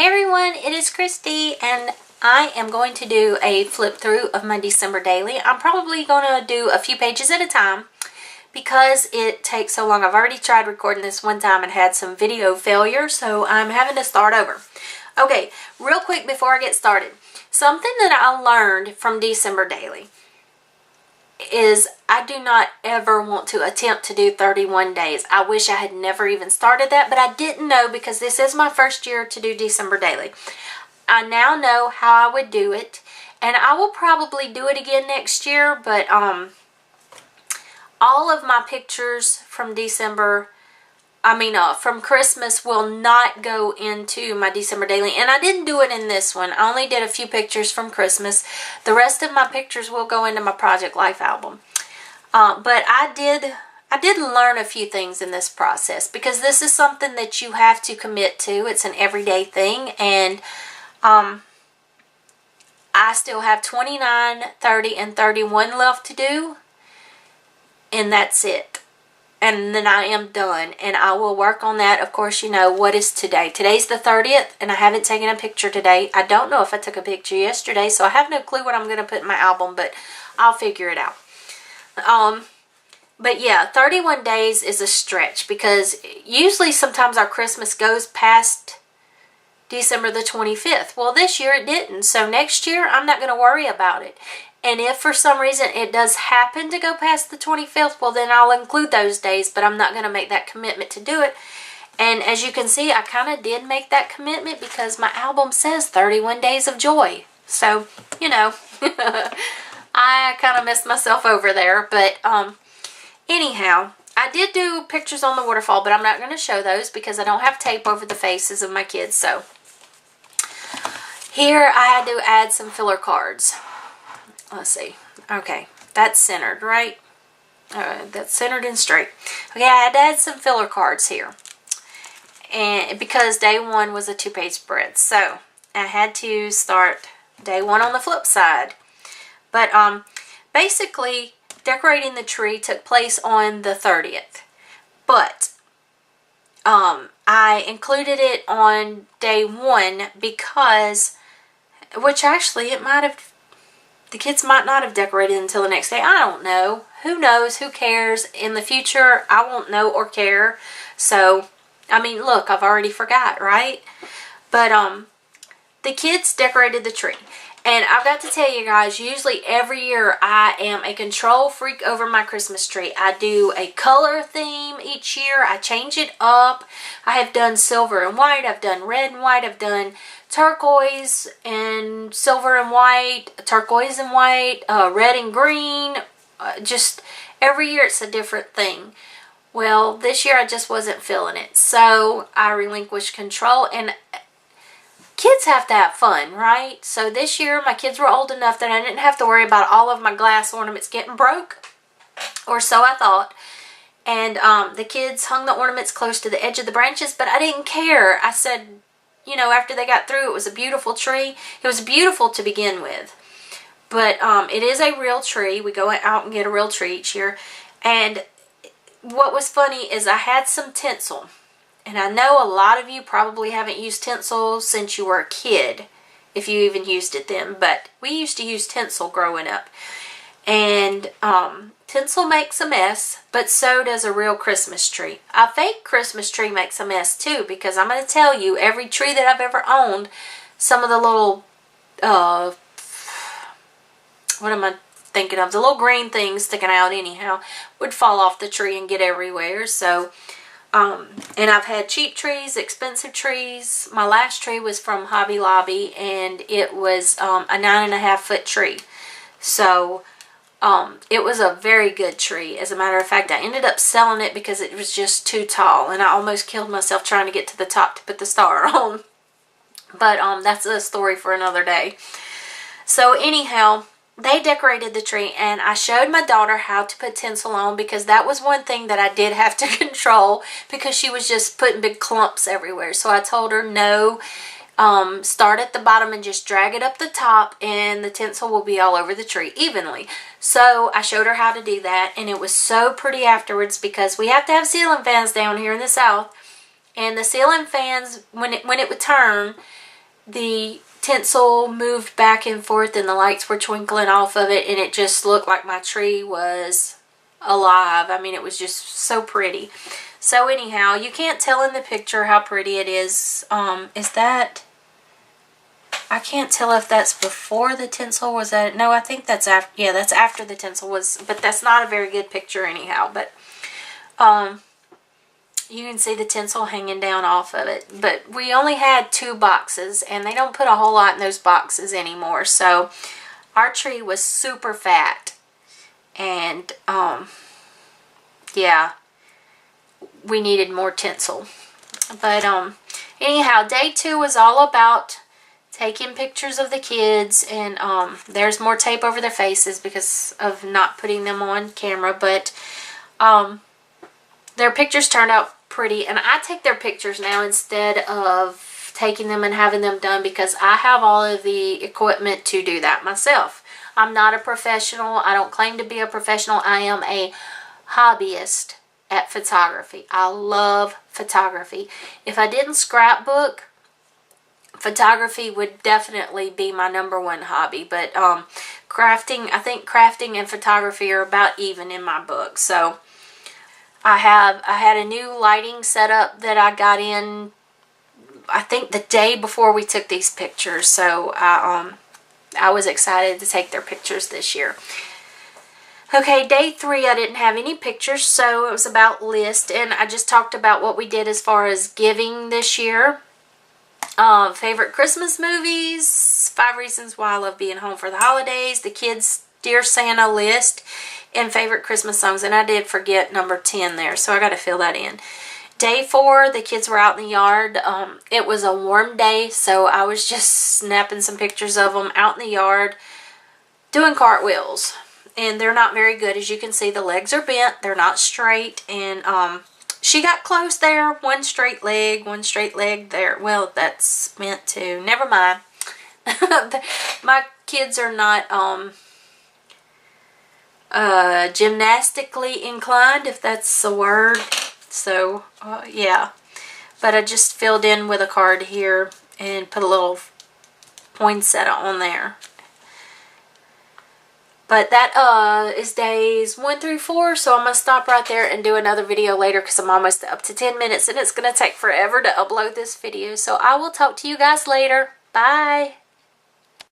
Hey everyone, it is Christy and I am going to do a flip through of my December daily. I'm probably going to do a few pages at a time because it takes so long. I've already tried recording this one time and had some video failure, so I'm having to start over. Okay, real quick before I get started, something that I learned from December daily is I do not ever want to attempt to do 31 days. I wish I had never even started that, but I didn't know because this is my first year to do December daily. I now know how I would do it, and I will probably do it again next year, but all of my pictures from from Christmas will not go into my December daily, and I didn't do it in this one. I only did a few pictures from Christmas. The rest of my pictures will go into my Project Life album. But I did learn a few things in this process because this is something that you have to commit to. It's an everyday thing, and I still have 29, 30, and 31 left to do, and that's it. And then I am done, and I will work on that. Of course, you know, what is today? Today's the 30th, and I haven't taken a picture today. I don't know if I took a picture yesterday, so I have no clue what I'm going to put in my album, but I'll figure it out. But yeah, 31 days is a stretch because usually sometimes our Christmas goes past December the 25th. Well, this year it didn't, so next year I'm not going to worry about it. And if for some reason it does happen to go past the 25th, well then I'll include those days, but I'm not going to make that commitment to do it. And as you can see, I kind of did make that commitment because my album says 31 Days of Joy. So, you know, I kind of messed myself over there. But anyhow, I did do pictures on the waterfall, but I'm not going to show those because I don't have tape over the faces of my kids. So here I had to add some filler cards. Let's see. Okay, that's centered, right? That's centered and straight. Okay, I had to add some filler cards here, and because day one was a 2-page spread, so I had to start day one on the flip side. But basically, decorating the tree took place on the 30th, but I included it on day one because, which actually it might have. The kids might not have decorated until the next day. I don't know. Who knows? Who cares? In the future, I won't know or care. So, I mean, look, I've already forgot, right? But, the kids decorated the tree. And I've got to tell you guys, usually every year I am a control freak over my Christmas tree. I do a color theme each year. I change it up. I have done silver and white. I've done red and white. I've done turquoise and silver and white, turquoise and white, red and green. Just every year it's a different thing. Well, this year I just wasn't feeling it. So I relinquished control, and kids have to have fun, right? So this year my kids were old enough that I didn't have to worry about all of my glass ornaments getting broke, or so I thought. And the kids hung the ornaments close to the edge of the branches, but I didn't care. I said, you know, after they got through, it was a beautiful tree. It was beautiful to begin with. But it is a real tree. We go out and get a real tree each year. And what was funny is I had some tinsel. And I know a lot of you probably haven't used tinsel since you were a kid, if you even used it then. But we used to use tinsel growing up. And tinsel makes a mess, but so does a real Christmas tree. A fake Christmas tree makes a mess too, because I'm going to tell you, every tree that I've ever owned, some of the little, what am I thinking of? The little green things sticking out anyhow would fall off the tree and get everywhere. So, and I've had cheap trees, expensive trees. My last tree was from Hobby Lobby, and it was a 9.5-foot tree. So, it was a very good tree. As a matter of fact, I ended up selling it because it was just too tall, and I almost killed myself trying to get to the top to put the star on. But that's a story for another day. So anyhow, they decorated the tree, and I showed my daughter how to put tinsel on because that was one thing that I did have to control because she was just putting big clumps everywhere. So I told her, no, start at the bottom and just drag it up the top, and the tinsel will be all over the tree evenly. So I showed her how to do that, and it was so pretty afterwards because we have to have ceiling fans down here in the South, and the ceiling fans, when it would turn, the tinsel moved back and forth and the lights were twinkling off of it, and it just looked like my tree was alive. I mean, it was just so pretty. So anyhow, you can't tell in the picture how pretty it is. Is that... I can't tell if that's before the tinsel was at... No, I think that's after... Yeah, that's after the tinsel was... But that's not a very good picture anyhow. But you can see the tinsel hanging down off of it. But we only had 2 boxes, and they don't put a whole lot in those boxes anymore. So our tree was super fat. And, yeah, we needed more tinsel. But, anyhow, day 2 was all about taking pictures of the kids, and there's more tape over their faces because of not putting them on camera, but their pictures turned out pretty, and I take their pictures now instead of taking them and having them done because I have all of the equipment to do that myself. I'm not a professional. I don't claim to be a professional. I am a hobbyist at photography. I love photography. If I didn't scrapbook, photography would definitely be my #1 hobby, but crafting, I think crafting and photography are about even in my book. So I had a new lighting setup that I got in, I think the day before we took these pictures. So I was excited to take their pictures this year. Okay, day 3 I didn't have any pictures, so it was about list, and I just talked about what we did as far as giving this year. Favorite Christmas movies, 5 Reasons Why I Love Being Home for the Holidays, the kids' Dear Santa list, and favorite Christmas songs. And I did forget number 10 there, so I got to fill that in. Day 4, the kids were out in the yard. It was a warm day, so I was just snapping some pictures of them out in the yard doing cartwheels. And they're not very good. As you can see, the legs are bent. They're not straight. And she got close there. One straight leg there. Well, that's meant to. Never mind. My kids are not gymnastically inclined, if that's a word. So, yeah. But I just filled in with a card here and put a little poinsettia on there. But that is days 1 through 4, so I'm going to stop right there and do another video later because I'm almost up to 10 minutes and it's going to take forever to upload this video. So I will talk to you guys later. Bye!